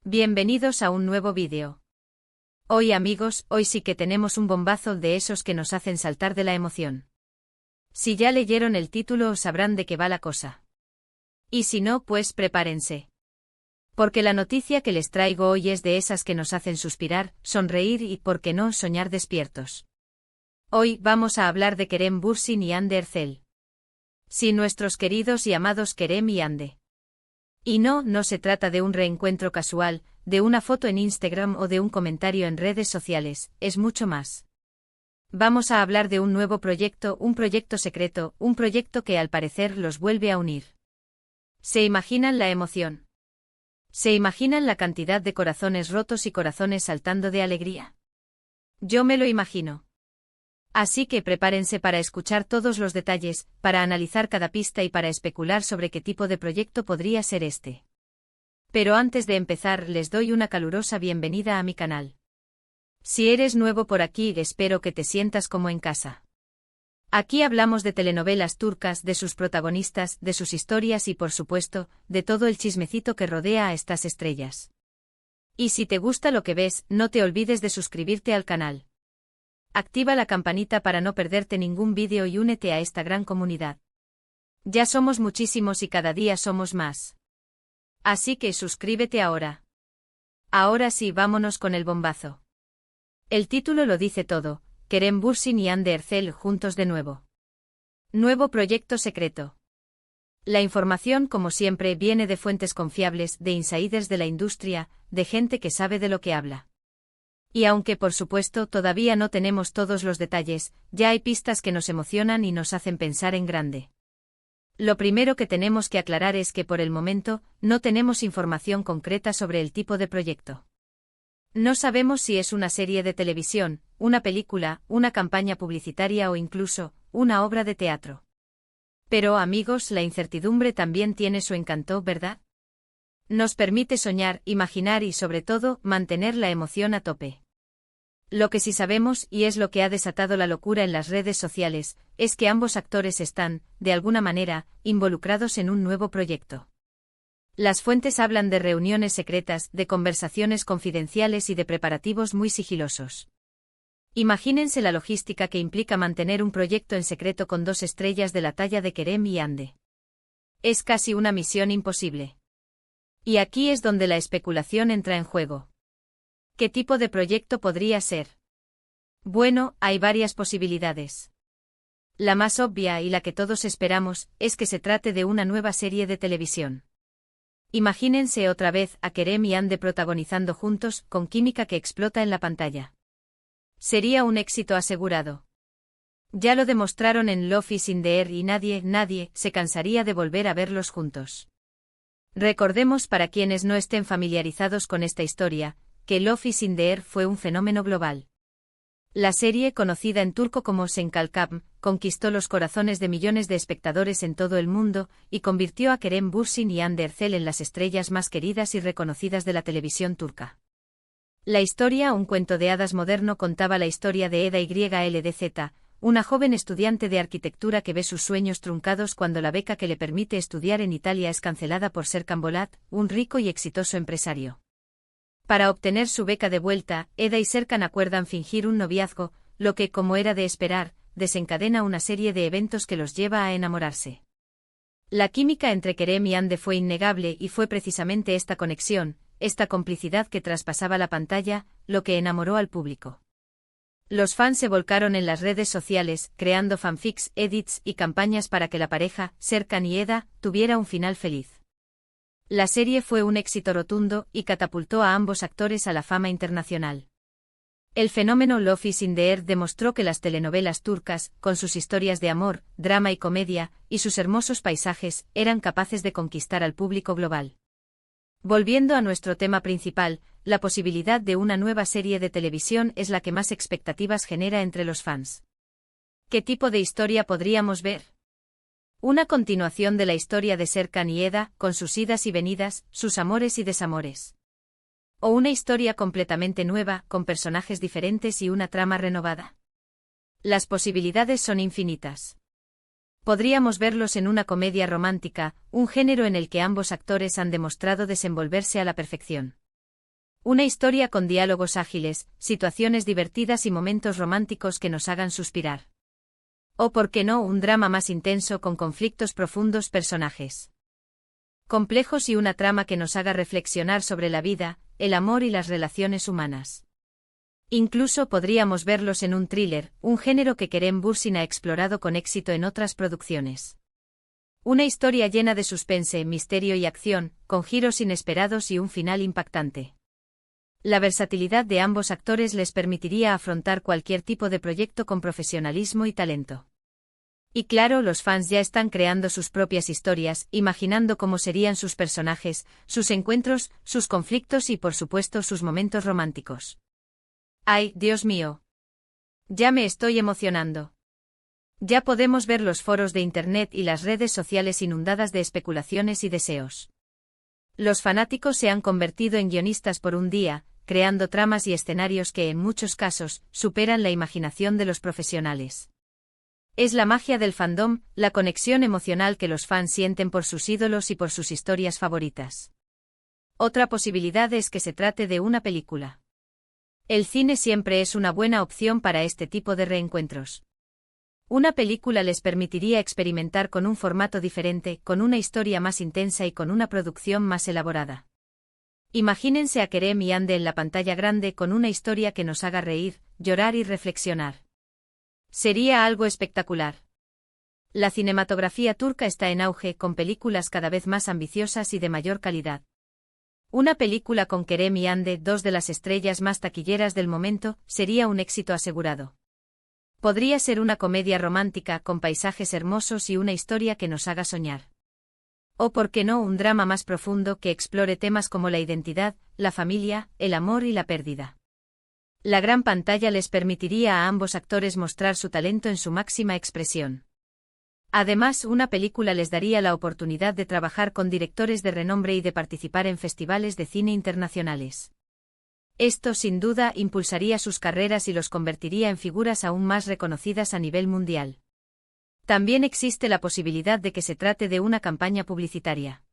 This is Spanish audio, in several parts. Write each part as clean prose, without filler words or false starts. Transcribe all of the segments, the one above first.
Bienvenidos a un nuevo vídeo. Hoy amigos, hoy sí que tenemos un bombazo de esos que nos hacen saltar de la emoción. Si ya leyeron el título sabrán de qué va la cosa. Y si no, pues prepárense. Porque la noticia que les traigo hoy es de esas que nos hacen suspirar, sonreír y, por qué no, soñar despiertos. Hoy vamos a hablar de Kerem Bürsin y Hande Erçel. Sí, nuestros queridos y amados Kerem y Hande. Y no se trata de un reencuentro casual, de una foto en Instagram o de un comentario en redes sociales, es mucho más. Vamos a hablar de un nuevo proyecto, un proyecto secreto, un proyecto que al parecer los vuelve a unir. ¿Se imaginan la emoción? ¿Se imaginan la cantidad de corazones rotos y corazones saltando de alegría? Yo me lo imagino. Así que prepárense para escuchar todos los detalles, para analizar cada pista y para especular sobre qué tipo de proyecto podría ser este. Pero antes de empezar les doy una calurosa bienvenida a mi canal. Si eres nuevo por aquí, espero que te sientas como en casa. Aquí hablamos de telenovelas turcas, de sus protagonistas, de sus historias y por supuesto, de todo el chismecito que rodea a estas estrellas. Y si te gusta lo que ves, no te olvides de suscribirte al canal. Activa la campanita para no perderte ningún vídeo y únete a esta gran comunidad. Ya somos muchísimos y cada día somos más. Así que suscríbete ahora. Ahora sí, vámonos con el bombazo. El título lo dice todo, Kerem Bürsin y Hande Erçel juntos de nuevo. Nuevo proyecto secreto. La información, como siempre, viene de fuentes confiables, de insiders de la industria, de gente que sabe de lo que habla. Y aunque por supuesto todavía no tenemos todos los detalles, ya hay pistas que nos emocionan y nos hacen pensar en grande. Lo primero que tenemos que aclarar es que por el momento, no tenemos información concreta sobre el tipo de proyecto. No sabemos si es una serie de televisión, una película, una campaña publicitaria o incluso, una obra de teatro. Pero amigos, la incertidumbre también tiene su encanto, ¿verdad? Nos permite soñar, imaginar y sobre todo, mantener la emoción a tope. Lo que sí sabemos, y es lo que ha desatado la locura en las redes sociales, es que ambos actores están, de alguna manera, involucrados en un nuevo proyecto. Las fuentes hablan de reuniones secretas, de conversaciones confidenciales y de preparativos muy sigilosos. Imagínense la logística que implica mantener un proyecto en secreto con dos estrellas de la talla de Kerem y Hande. Es casi una misión imposible. Y aquí es donde la especulación entra en juego. ¿Qué tipo de proyecto podría ser? Bueno, hay varias posibilidades. La más obvia y la que todos esperamos es que se trate de una nueva serie de televisión. Imagínense otra vez a Kerem y Hande protagonizando juntos, con química que explota en la pantalla. Sería un éxito asegurado. Ya lo demostraron en Love is in the Air y nadie se cansaría de volver a verlos juntos. Recordemos, para quienes no estén familiarizados con esta historia, que Love is in the Air fue un fenómeno global. La serie, conocida en turco como Senkalkam, conquistó los corazones de millones de espectadores en todo el mundo y convirtió a Kerem Bürsin y Hande Erçel en las estrellas más queridas y reconocidas de la televisión turca. La historia, un cuento de hadas moderno, contaba la historia de Eda YLDZ, una joven estudiante de arquitectura que ve sus sueños truncados cuando la beca que le permite estudiar en Italia es cancelada por Serkan Bolat, un rico y exitoso empresario. Para obtener su beca de vuelta, Eda y Serkan acuerdan fingir un noviazgo, lo que, como era de esperar, desencadena una serie de eventos que los lleva a enamorarse. La química entre Kerem y Hande fue innegable y fue precisamente esta conexión, esta complicidad que traspasaba la pantalla, lo que enamoró al público. Los fans se volcaron en las redes sociales, creando fanfics, edits y campañas para que la pareja, Serkan y Eda, tuviera un final feliz. La serie fue un éxito rotundo y catapultó a ambos actores a la fama internacional. El fenómeno Love is in the Air demostró que las telenovelas turcas, con sus historias de amor, drama y comedia, y sus hermosos paisajes, eran capaces de conquistar al público global. Volviendo a nuestro tema principal, la posibilidad de una nueva serie de televisión es la que más expectativas genera entre los fans. ¿Qué tipo de historia podríamos ver? Una continuación de la historia de Serkan y Eda, con sus idas y venidas, sus amores y desamores. O una historia completamente nueva, con personajes diferentes y una trama renovada. Las posibilidades son infinitas. Podríamos verlos en una comedia romántica, un género en el que ambos actores han demostrado desenvolverse a la perfección. Una historia con diálogos ágiles, situaciones divertidas y momentos románticos que nos hagan suspirar. O, por qué no, un drama más intenso con conflictos profundos, personajes complejos y una trama que nos haga reflexionar sobre la vida, el amor y las relaciones humanas. Incluso podríamos verlos en un thriller, un género que Kerem Bürsin ha explorado con éxito en otras producciones. Una historia llena de suspense, misterio y acción, con giros inesperados y un final impactante. La versatilidad de ambos actores les permitiría afrontar cualquier tipo de proyecto con profesionalismo y talento. Y claro, los fans ya están creando sus propias historias, imaginando cómo serían sus personajes, sus encuentros, sus conflictos y por supuesto sus momentos románticos. ¡Ay, Dios mío! Ya me estoy emocionando. Ya podemos ver los foros de Internet y las redes sociales inundadas de especulaciones y deseos. Los fanáticos se han convertido en guionistas por un día, creando tramas y escenarios que en muchos casos superan la imaginación de los profesionales. Es la magia del fandom, la conexión emocional que los fans sienten por sus ídolos y por sus historias favoritas. Otra posibilidad es que se trate de una película. El cine siempre es una buena opción para este tipo de reencuentros. Una película les permitiría experimentar con un formato diferente, con una historia más intensa y con una producción más elaborada. Imagínense a Kerem y Hande en la pantalla grande con una historia que nos haga reír, llorar y reflexionar. Sería algo espectacular. La cinematografía turca está en auge, con películas cada vez más ambiciosas y de mayor calidad. Una película con Kerem y Hande, dos de las estrellas más taquilleras del momento, sería un éxito asegurado. Podría ser una comedia romántica con paisajes hermosos y una historia que nos haga soñar. O, por qué no, un drama más profundo que explore temas como la identidad, la familia, el amor y la pérdida. La gran pantalla les permitiría a ambos actores mostrar su talento en su máxima expresión. Además, una película les daría la oportunidad de trabajar con directores de renombre y de participar en festivales de cine internacionales. Esto, sin duda, impulsaría sus carreras y los convertiría en figuras aún más reconocidas a nivel mundial. También existe la posibilidad de que se trate de una campaña publicitaria.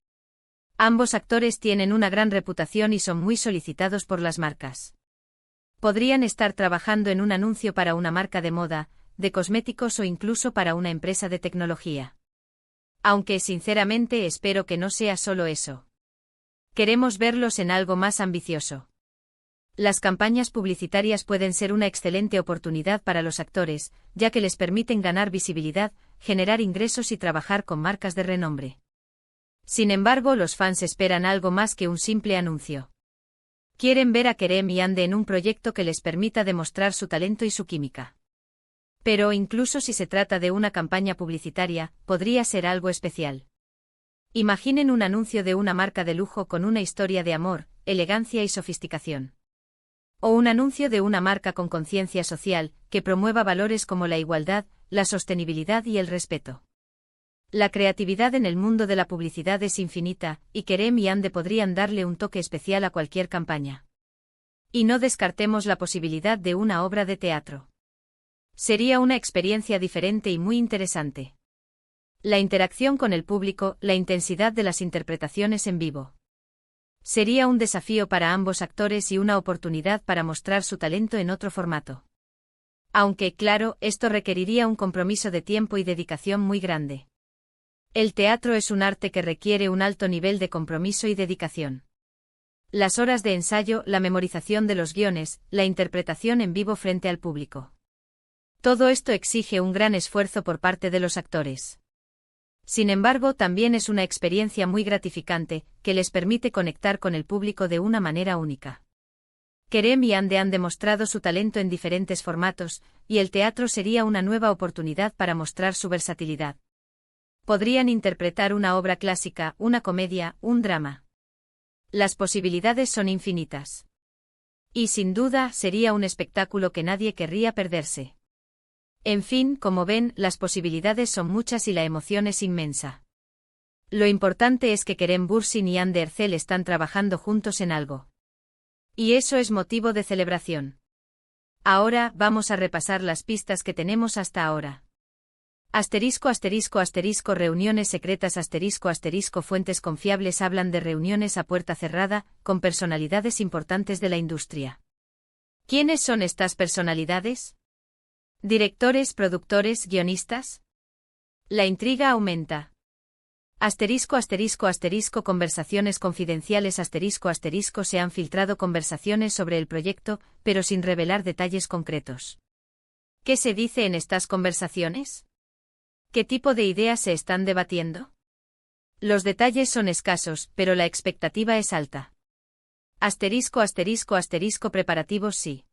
Ambos actores tienen una gran reputación y son muy solicitados por las marcas. Podrían estar trabajando en un anuncio para una marca de moda, de cosméticos o incluso para una empresa de tecnología. Aunque, sinceramente, espero que no sea solo eso. Queremos verlos en algo más ambicioso. Las campañas publicitarias pueden ser una excelente oportunidad para los actores, ya que les permiten ganar visibilidad, generar ingresos y trabajar con marcas de renombre. Sin embargo, los fans esperan algo más que un simple anuncio. Quieren ver a Kerem y Hande en un proyecto que les permita demostrar su talento y su química. Pero incluso si se trata de una campaña publicitaria, podría ser algo especial. Imaginen un anuncio de una marca de lujo con una historia de amor, elegancia y sofisticación. O un anuncio de una marca con conciencia social, que promueva valores como la igualdad, la sostenibilidad y el respeto. La creatividad en el mundo de la publicidad es infinita, y Kerem y Hande podrían darle un toque especial a cualquier campaña. Y no descartemos la posibilidad de una obra de teatro. Sería una experiencia diferente y muy interesante. La interacción con el público, la intensidad de las interpretaciones en vivo. Sería un desafío para ambos actores y una oportunidad para mostrar su talento en otro formato. Aunque, claro, esto requeriría un compromiso de tiempo y dedicación muy grande. El teatro es un arte que requiere un alto nivel de compromiso y dedicación. Las horas de ensayo, la memorización de los guiones, la interpretación en vivo frente al público. Todo esto exige un gran esfuerzo por parte de los actores. Sin embargo, también es una experiencia muy gratificante, que les permite conectar con el público de una manera única. Kerem y Hande han demostrado su talento en diferentes formatos, y el teatro sería una nueva oportunidad para mostrar su versatilidad. Podrían interpretar una obra clásica, una comedia, un drama. Las posibilidades son infinitas. Y sin duda, sería un espectáculo que nadie querría perderse. En fin, como ven, las posibilidades son muchas y la emoción es inmensa. Lo importante es que Kerem Bürsin y Hande Erçel están trabajando juntos en algo. Y eso es motivo de celebración. Ahora, vamos a repasar las pistas que tenemos hasta ahora. Reuniones secretas fuentes confiables hablan de reuniones a puerta cerrada, con personalidades importantes de la industria. ¿Quiénes son estas personalidades? ¿Directores, productores, guionistas? La intriga aumenta. Conversaciones confidenciales se han filtrado conversaciones sobre el proyecto, pero sin revelar detalles concretos. ¿Qué se dice en estas conversaciones? ¿Qué tipo de ideas se están debatiendo? Los detalles son escasos, pero la expectativa es alta. Preparativos sí.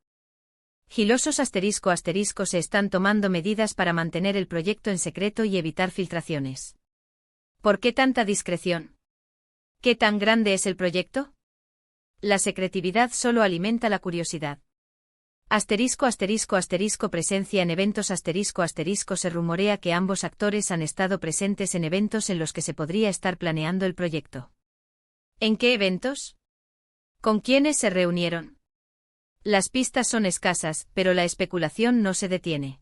Gilosos se están tomando medidas para mantener el proyecto en secreto y evitar filtraciones. ¿Por qué tanta discreción? ¿Qué tan grande es el proyecto? La secretividad solo alimenta la curiosidad. Presencia en eventos se rumorea que ambos actores han estado presentes en eventos en los que se podría estar planeando el proyecto. ¿En qué eventos? ¿Con quiénes se reunieron? Las pistas son escasas, pero la especulación no se detiene.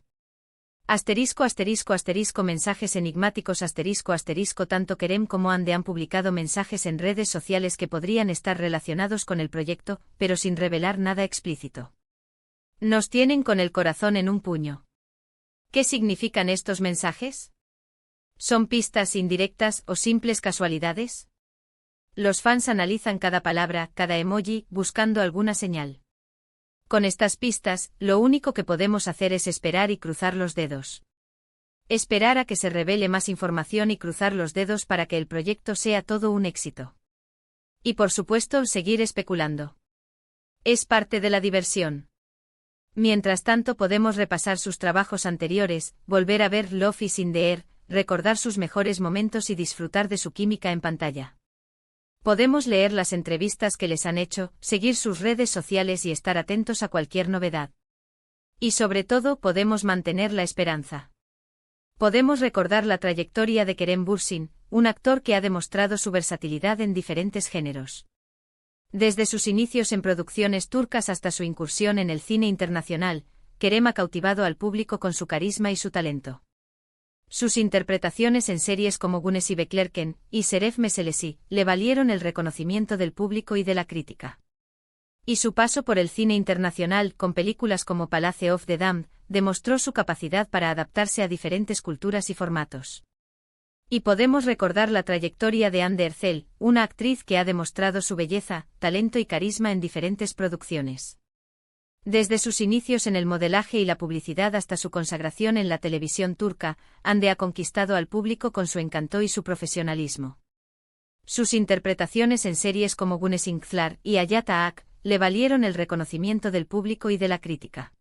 Mensajes enigmáticos tanto Kerem como Ande han publicado mensajes en redes sociales que podrían estar relacionados con el proyecto, pero sin revelar nada explícito. Nos tienen con el corazón en un puño. ¿Qué significan estos mensajes? ¿Son pistas indirectas o simples casualidades? Los fans analizan cada palabra, cada emoji, buscando alguna señal. Con estas pistas, lo único que podemos hacer es esperar y cruzar los dedos. Esperar a que se revele más información y cruzar los dedos para que el proyecto sea todo un éxito. Y por supuesto, seguir especulando. Es parte de la diversión. Mientras tanto podemos repasar sus trabajos anteriores, volver a ver Love is in the Air, recordar sus mejores momentos y disfrutar de su química en pantalla. Podemos leer las entrevistas que les han hecho, seguir sus redes sociales y estar atentos a cualquier novedad. Y sobre todo podemos mantener la esperanza. Podemos recordar la trayectoria de Kerem Bürsin, un actor que ha demostrado su versatilidad en diferentes géneros. Desde sus inicios en producciones turcas hasta su incursión en el cine internacional, Kerem ha cautivado al público con su carisma y su talento. Sus interpretaciones en series como Güneşi Beklerken y Şeref Meselesi le valieron el reconocimiento del público y de la crítica. Y su paso por el cine internacional, con películas como Palace of the Damned, demostró su capacidad para adaptarse a diferentes culturas y formatos. Y podemos recordar la trayectoria de Hande Erçel, una actriz que ha demostrado su belleza, talento y carisma en diferentes producciones. Desde sus inicios en el modelaje y la publicidad hasta su consagración en la televisión turca, Hande ha conquistado al público con su encanto y su profesionalismo. Sus interpretaciones en series como Güneş Inkler y Hayat Ağak le valieron el reconocimiento del público y de la crítica.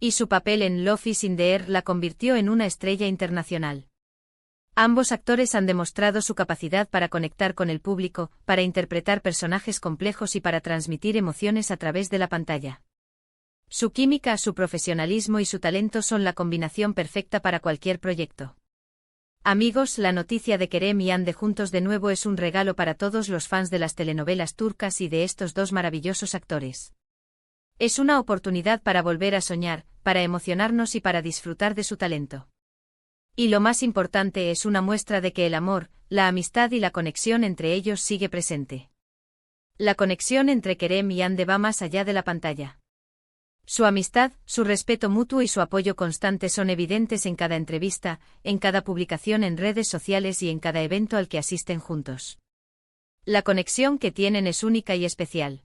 Y su papel en Love is in the Air la convirtió en una estrella internacional. Ambos actores han demostrado su capacidad para conectar con el público, para interpretar personajes complejos y para transmitir emociones a través de la pantalla. Su química, su profesionalismo y su talento son la combinación perfecta para cualquier proyecto. Amigos, la noticia de Kerem y Hande juntos de nuevo es un regalo para todos los fans de las telenovelas turcas y de estos dos maravillosos actores. Es una oportunidad para volver a soñar, para emocionarnos y para disfrutar de su talento. Y lo más importante, es una muestra de que el amor, la amistad y la conexión entre ellos sigue presente. La conexión entre Kerem y Hande va más allá de la pantalla. Su amistad, su respeto mutuo y su apoyo constante son evidentes en cada entrevista, en cada publicación en redes sociales y en cada evento al que asisten juntos. La conexión que tienen es única y especial.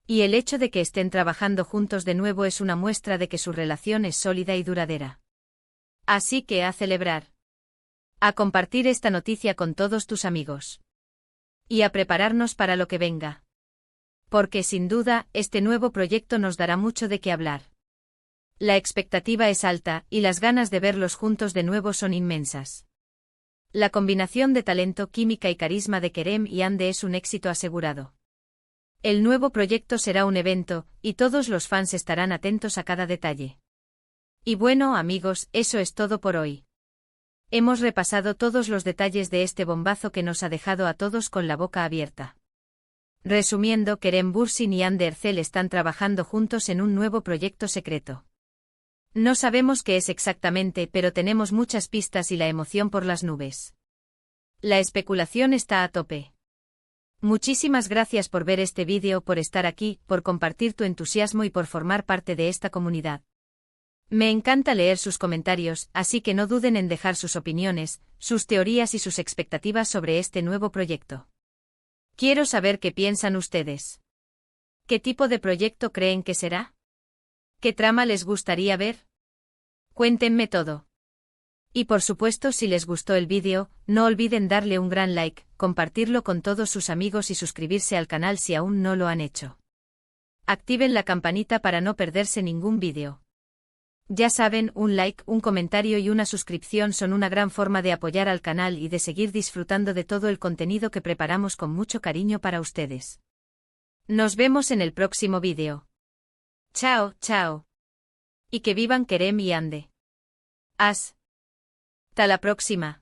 Y el hecho de que estén trabajando juntos de nuevo es una muestra de que su relación es sólida y duradera. Así que a celebrar. A compartir esta noticia con todos tus amigos. Y a prepararnos para lo que venga. Porque sin duda, este nuevo proyecto nos dará mucho de qué hablar. La expectativa es alta, y las ganas de verlos juntos de nuevo son inmensas. La combinación de talento, química y carisma de Kerem y Hande es un éxito asegurado. El nuevo proyecto será un evento, y todos los fans estarán atentos a cada detalle. Y bueno, amigos, eso es todo por hoy. Hemos repasado todos los detalles de este bombazo que nos ha dejado a todos con la boca abierta. Resumiendo, Kerem Bürsin y Hande Erçel están trabajando juntos en un nuevo proyecto secreto. No sabemos qué es exactamente, pero tenemos muchas pistas y la emoción por las nubes. La especulación está a tope. Muchísimas gracias por ver este vídeo, por estar aquí, por compartir tu entusiasmo y por formar parte de esta comunidad. Me encanta leer sus comentarios, así que no duden en dejar sus opiniones, sus teorías y sus expectativas sobre este nuevo proyecto. Quiero saber qué piensan ustedes. ¿Qué tipo de proyecto creen que será? ¿Qué trama les gustaría ver? Cuéntenme todo. Y por supuesto, si les gustó el vídeo, no olviden darle un gran like, compartirlo con todos sus amigos y suscribirse al canal si aún no lo han hecho. Activen la campanita para no perderse ningún vídeo. Ya saben, un like, un comentario y una suscripción son una gran forma de apoyar al canal y de seguir disfrutando de todo el contenido que preparamos con mucho cariño para ustedes. Nos vemos en el próximo vídeo. Chao, chao. Y que vivan Kerem y Ande. Hasta la próxima.